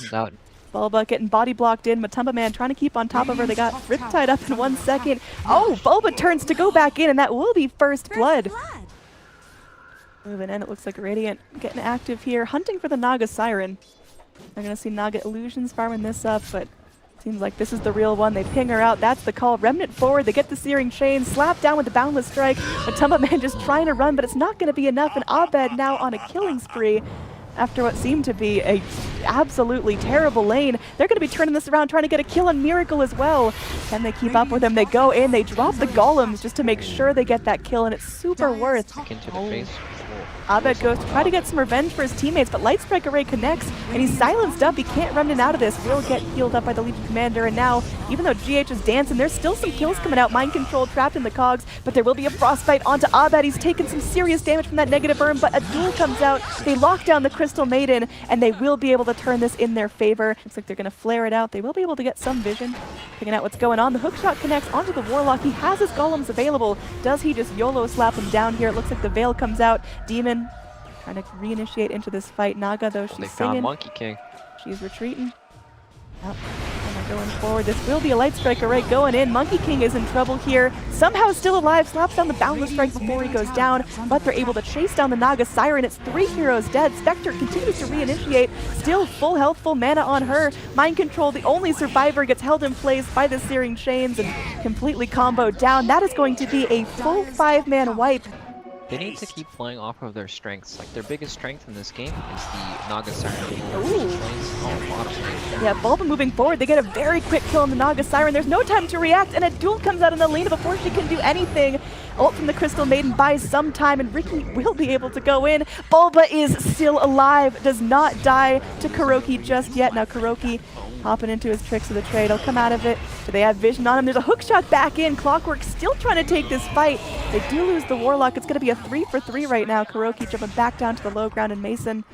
Comes out. Bulba getting body blocked in. Matumba Man trying to keep on top of her. They got riptide up in 1 second. Oh, Bulba turns to go back in, and that will be first blood. Moving in, it looks like Radiant getting active here, hunting for the Naga Siren. They're going to see Naga Illusions farming this up, but seems like this is the real one. They ping her out. That's the call. Remnant forward. They get the Searing Chain. Slap down with the Boundless Strike. Matumba Man just trying to run, but it's not going to be enough. And Abed now on a killing spree after what seemed to be a absolutely terrible lane. They're going to be turning this around, trying to get a kill on Miracle as well. Can they keep up with him? They go in. They drop the golems just to make sure they get that kill, and it's super worth. Into the face. Abed goes to try to get some revenge for his teammates, but Light Strike Array connects, and he's silenced up. He can't run in out of this. Will get healed up by the Legion Commander, and now, even though GH is dancing, there's still some kills coming out. Mind Control trapped in the cogs, but there will be a Frostbite onto Abed. He's taken some serious damage from that negative burn, but a duel comes out. They lock down the Crystal Maiden, and they will be able to turn this in their favor. Looks like they're going to flare it out. They will be able to get some vision, figuring out what's going on. The hookshot connects onto the Warlock. He has his golems available. Does he just YOLO slap him down here? It looks like the Veil comes out. Demon trying to reinitiate into this fight. Naga, though, she's They singing. found Monkey King. She's retreating. Yep. And they're going forward. This will be a Light Strike Array going in. Monkey King is in trouble here. Somehow still alive. Slaps down the Boundless Strike before he goes down, but they're able to chase down the Naga Siren. It's 3 heroes dead. Spectre continues to reinitiate. Still full health, full mana on her. Mind Control, the only survivor, gets held in place by the Searing Chains and completely comboed down. That is going to be a full 5-man wipe. They need to keep playing off of their strengths. Like, their biggest strength in this game is the Naga Siren. Yeah, Bulba moving forward. They get a very quick kill on the Naga Siren. There's no time to react, and a duel comes out on Alina before she can do anything. Ult from the Crystal Maiden buys some time, and Ricky will be able to go in. Bulba is still alive, does not die to Kuroki just yet. Now Kuroki hopping into his tricks of the trade. He'll come out of it. Do they have vision on him? There's a hook shot back in. Clockwork still trying to take this fight. They do lose the Warlock. It's going to be a 3-for-3 right now. Kuroki jumping back down to the low ground, and Mason.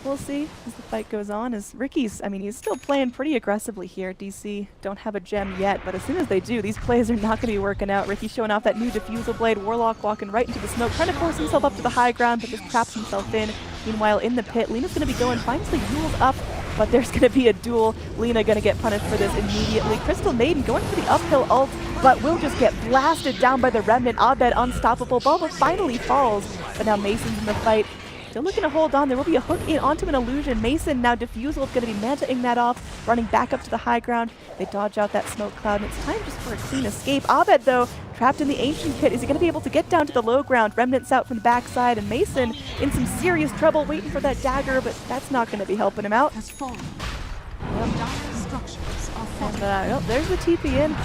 We'll see as the fight goes on. As Ricky's, I mean, he's still playing pretty aggressively here. DC don't have a gem yet, but as soon as they do, these plays are not going to be working out. Ricky showing off that new Diffusal Blade. Warlock walking right into the smoke, trying to force himself up to the high ground, but just traps himself in. Meanwhile, in the pit, Lena's going to be going, finds the Yule's up, but there's going to be a duel. Lena going to get punished for this immediately. Crystal Maiden going for the uphill ult, but will just get blasted down by the Remnant. Abed unstoppable. Bulba finally falls, but now Mason's in the fight. Still looking to hold on. There will be a hook in onto an illusion. Mason now Diffusal is going to be Manta-ing that off, running back up to the high ground. They dodge out that smoke cloud, and it's time just for a clean escape. Abed, though, trapped in the Ancient Pit. Is he going to be able to get down to the low ground? Remnants out from the backside, and Mason in some serious trouble waiting for that dagger, but that's not going to be helping him out. And there's the TP in.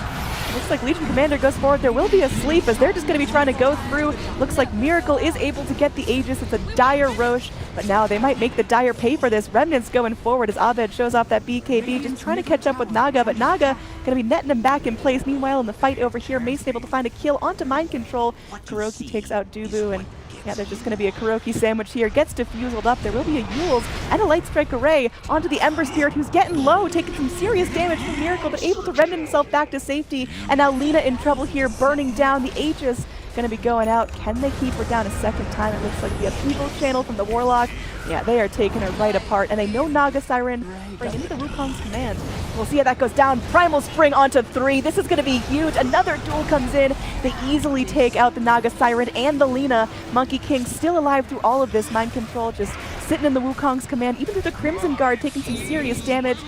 Looks like Legion Commander goes forward. There will be a sleep as they're just going to be trying to go through. Looks like Miracle is able to get the Aegis. It's a dire Roche, but now they might make the dire pay for this. Remnants going forward as Abed shows off that BKB, just trying to catch up with Naga, but Naga going to be netting him back in place. Meanwhile, in the fight over here, Mason able to find a kill onto Mind Control. Kuroki takes out Dubu, and yeah, there's just going to be a Kuroki sandwich here. Gets diffuseled up. There will be a Yule's and a Light Strike Array onto the Ember Spirit, who's getting low, taking some serious damage from Miracle, but able to remnant himself back to safety. And now Lena in trouble here, burning down. The Aegis going to be going out. Can they keep her down a second time? It looks like the upheaval channel from the Warlock. Yeah, they are taking her right apart, and they know Naga Siren bring into the Wukong's command. We'll see how that goes down. Primal Spring onto 3. This is going to be huge. Another duel comes in. They easily take out the Naga Siren and the Lena. Monkey King still alive through all of this. Mind Control just sitting in the Wukong's command, even through the Crimson Guard, taking some serious damage.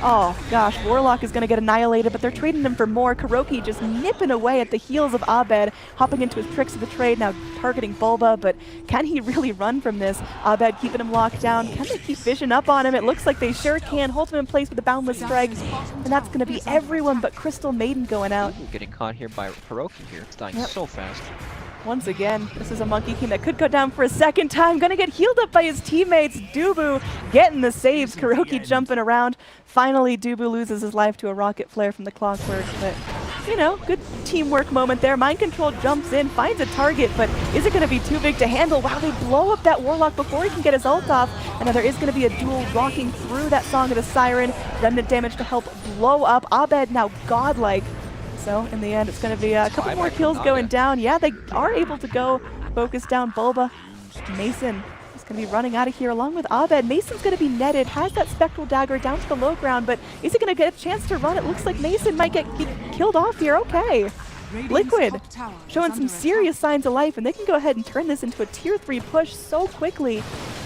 Oh gosh, Warlock is going to get annihilated, but they're trading him for more. Kuroki just nipping away at the heels of Abed, hopping into his tricks of the trade, now targeting Bulba, but can he really run from this? Abed keeping him locked down. Can they keep vision up on him? It looks like they sure can. Holds him in place with a Boundless Strike, and that's going to be everyone but Crystal Maiden going out. Getting caught here by Kuroki here. It's dying so fast. Once again, this is a Monkey King that could go down for a second time. Gonna get healed up by his teammates. Dubu getting the saves. Kuroki jumping around. Finally, Dubu loses his life to a rocket flare from the Clockwork, but you know, good teamwork moment there. Mind Control jumps in, finds a target, but is it going to be too big to handle? Wow, they blow up that Warlock before he can get his ult off. And now there is going to be a duel rocking through that Song of the Siren. Remnant damage to help blow up. Abed now godlike. So in the end, it's going to be a couple more kills going down. Yeah, they are able to go focus down Bulba. Mason going to be running out of here along with Abed. Mason's going to be netted, has that Spectral Dagger down to the low ground, but is he going to get a chance to run? It looks like Mason might get killed off here. Okay. Liquid showing some serious signs of life, and they can go ahead and turn this into a tier 3 push so quickly.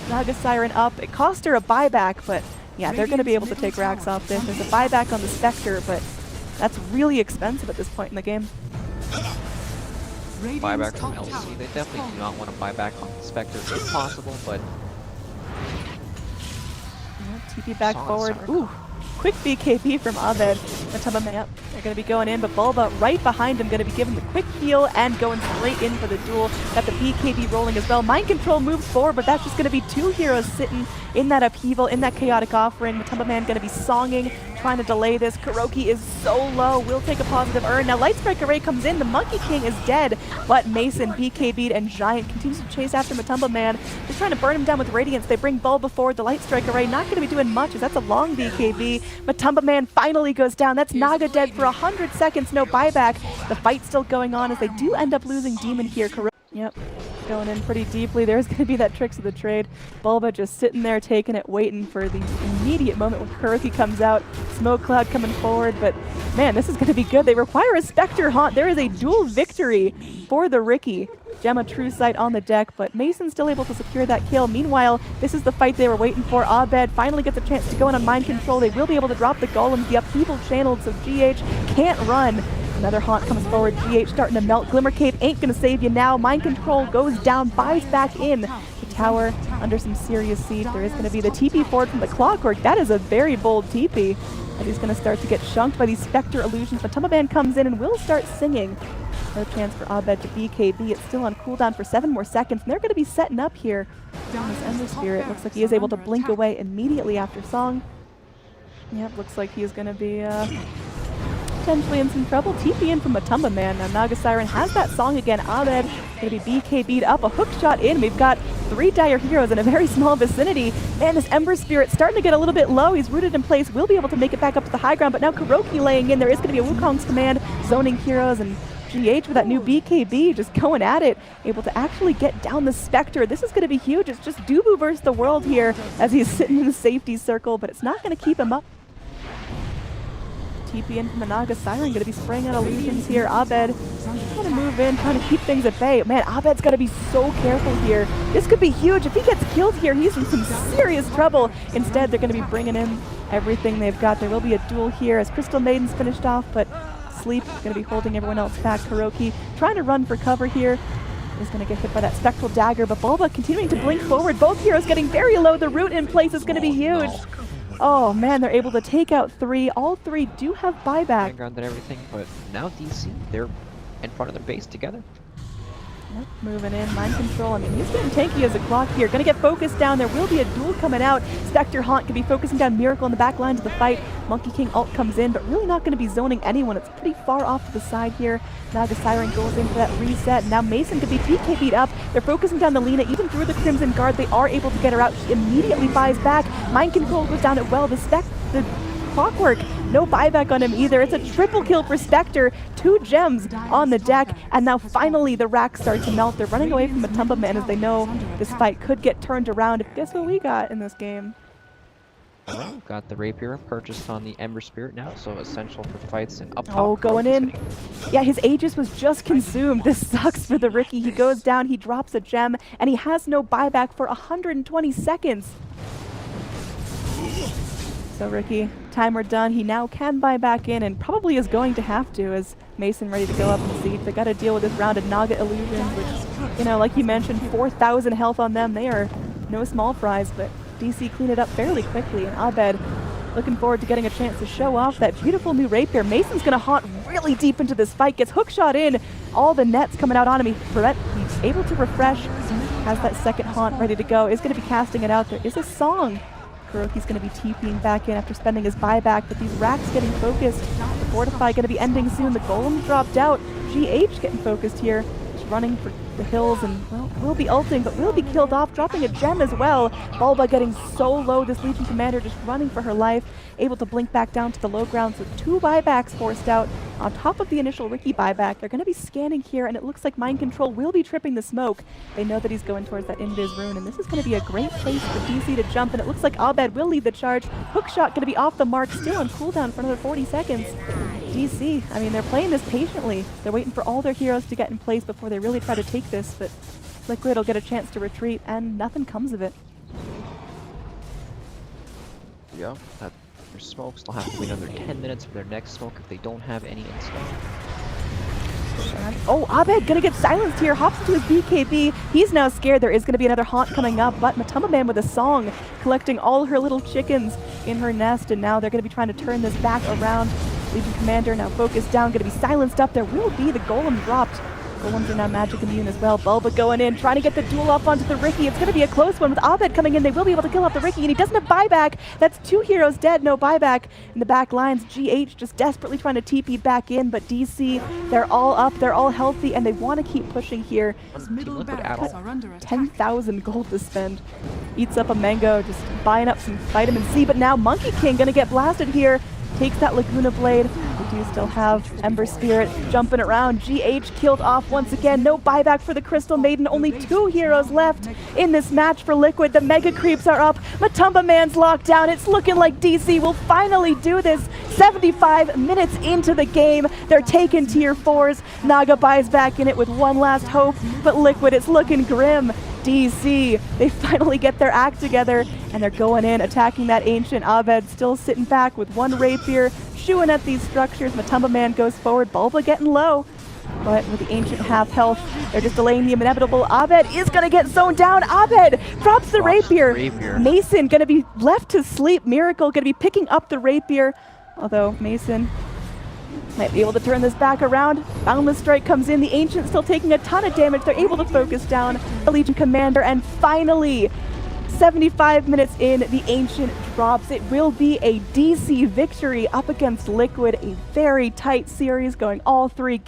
Naga Siren up. It cost her a buyback, but yeah, they're going to be able to take racks off this. There's a buyback on the Spectre, but that's really expensive at this point in the game. Buyback from LC. They definitely do not want to buy back on the Spectre if possible, but TP back forward. Ooh, quick BKB from Abed. Matumba Man, yep, they're going to be going in, but Bulba right behind him, going to be giving the quick heal and going straight in for the duel. Got the BKB rolling as well. Mind Control moves forward, but that's just going to be 2 heroes sitting in that upheaval, in that chaotic offering. Matumba Man going to be songing, trying to delay this. Kuroki is so low, will take a positive earn. Now Light Strike Array comes in, the Monkey King is dead, but Mason, BKB'd, and Giant continues to chase after Matumba Man. Just trying to burn him down with Radiance. They bring Bulba forward, the Light Strike Array not going to be doing much as that's a long BKB. Matumba Man finally goes down. That's Naga dead for 100 seconds, no buyback. The fight's still going on as they do end up losing Demon here. Yep, going in pretty deeply. There's going to be that Tricks of the Trade. Bulba just sitting there taking it, waiting for the immediate moment when Kuroki comes out. Smoke Cloud coming forward, but man, this is going to be good. They require a Spectre Haunt. There is a dual victory for the Riki. Gemma True Sight on the deck, but Mason's still able to secure that kill. Meanwhile, this is the fight they were waiting for. Abed finally gets a chance to go in on Mind Control. They will be able to drop the Golem. The upheaval channeled, so GH can't run. Another Haunt comes forward. GH starting to melt. Glimmer Cape ain't going to save you now. Mind Control goes down, buys back in. The tower under some serious siege. There is going to be the TP forward from the Clockwork. That is a very bold TP. And he's going to start to get chunked by these Spectre illusions. But Matumba Man comes in and will start singing. No chance for Abed to BKB. It's still on cooldown for 7 more seconds. And they're going to be setting up here. Down this Ember Spirit. Looks like he is able to blink away immediately after song. Yep, looks like he's going to be potentially in some trouble. TP in from Matumba Man. Now Naga Siren has that song again. Abed going to be BKB'd up. A hook shot in. We've got 3 dire heroes in a very small vicinity. Man, this Ember Spirit starting to get a little bit low. He's rooted in place. Will be able to make it back up to the high ground. But now Kuroki laying in. There is going to be a Wukong's command. Zoning heroes and GH with that new BKB just going at it. Able to actually get down the Spectre. This is going to be huge. It's just Dubu versus the world here as he's sitting in the safety circle. But it's not going to keep him up. TP in from the Naga Siren, going to be spraying out illusions here. Abed trying to move in, trying to keep things at bay. Man, Abed's got to be so careful here. This could be huge. If he gets killed here, he's in some serious trouble. Instead, they're going to be bringing in everything they've got. There will be a duel here as Crystal Maiden's finished off, but Sleep going to be holding everyone else back. Kuroki trying to run for cover here. Is going to get hit by that Spectral Dagger, but Bulba continuing to blink forward. Both heroes getting very low. The root in place is going to be huge. Oh man, they're able to take out 3. All 3 do have buyback. Ground and everything, but now DC, they're in front of their base together. Yep, moving in, Mind Control. I mean, he's getting tanky as a clock here. Going to get focused down. There will be a duel coming out. Spectre Haunt could be focusing down Miracle in the back lines of the fight. Monkey King ult comes in, but really not going to be zoning anyone. It's pretty far off to the side here. Naga Siren goes in for that reset. Now Mason could be BKB'd up. They're focusing down the Lina, even through the Crimson Guard. They are able to get her out. She immediately buys back. Mind Control goes down at well. The Clockwork, no buyback on him either. It's a triple kill for Spectre. 2 gems on the deck, and now finally the racks start to melt. They're running away from Matumba Man as they know this fight could get turned around. Guess what we got in this game? Well, got the Rapier purchased on the Ember Spirit now, so essential for fights and up top. Oh, going in. Yeah, his Aegis was just consumed. This sucks for the Riki. He goes down, he drops a gem, and he has no buyback for 120 seconds. So Riki, timer done. He now can buy back in and probably is going to have to as Mason ready to go up in siege. They got to deal with this round of Naga illusions, which, you know, like you mentioned, 4,000 health on them. They are no small fries, but DC cleaned it up fairly quickly. And Abed looking forward to getting a chance to show off that beautiful new Rapier. Mason's going to haunt really deep into this fight. Gets hook shot in. All the nets coming out on him. He's able to refresh. Has that second haunt ready to go. Is going to be casting it out. There is a song. Kuroki's going to be TPing back in after spending his buyback, but these racks getting focused. The Fortify going to be ending soon. The Golem dropped out. GH getting focused here. running for the hills and, well, will be ulting, but will be killed off, dropping a gem as well. Bulba getting so low, this Legion commander just running for her life, able to blink back down to the low ground, so 2 buybacks forced out on top of the initial Riki buyback. They're going to be scanning here, and it looks like Mind Control will be tripping the smoke. They know that he's going towards that Invis rune, and this is going to be a great place for DC to jump, and it looks like Abed will lead the charge. Hookshot going to be off the mark, still on cooldown for another 40 seconds. DC, I mean, they're playing this patiently. They're waiting for all their heroes to get in place before they really try to take this, but Liquid will get a chance to retreat, and nothing comes of it. Yeah, that their smokes. They'll have to wait another 10 minutes for their next smoke if they don't have any in stock. Oh, Abed gonna get silenced here, hops into his BKB. He's now scared there is gonna be another haunt coming up, but Matumba Man with a song, collecting all her little chickens in her nest, and now they're gonna be trying to turn this back around. Legion Commander now focused down, gonna be silenced up. There will be the golem dropped. Golems are now magic immune as well. Bulba going in, trying to get the duel off onto the Riki. It's going to be a close one with Abed coming in. They will be able to kill off the Riki, and he doesn't have buyback. That's 2 heroes dead, no buyback. In the back lines, GH just desperately trying to TP back in, but DC, they're all up, they're all healthy, and they want to keep pushing here. 10,000 gold to spend. Eats up a mango, just buying up some vitamin C, but now Monkey King going to get blasted here. Takes that Laguna Blade. We do still have Ember Spirit jumping around. GH killed off once again. No buyback for the Crystal Maiden. Only 2 heroes left in this match for Liquid. The Mega Creeps are up. Matumba Man's locked down. It's looking like DC will finally do this. 75 minutes into the game. They're taking tier 4s. Naga buys back in it with one last hope. But Liquid, it's looking grim. DC, they finally get their act together, and they're going in, attacking that Ancient. Abed still sitting back with 1 rapier, shooing at these structures. Matumba Man goes forward, Bulba getting low, but with the Ancient half health, they're just delaying the inevitable. Abed is going to get zoned down. Abed drops the rapier. Mason going to be left to sleep. Miracle going to be picking up the rapier, although Mason might be able to turn this back around. Boundless Strike comes in. The Ancient still taking a ton of damage. They're able to focus down the Legion Commander, and finally, 75 minutes in, the Ancient drops. It will be a DC victory up against Liquid. A very tight series going all 3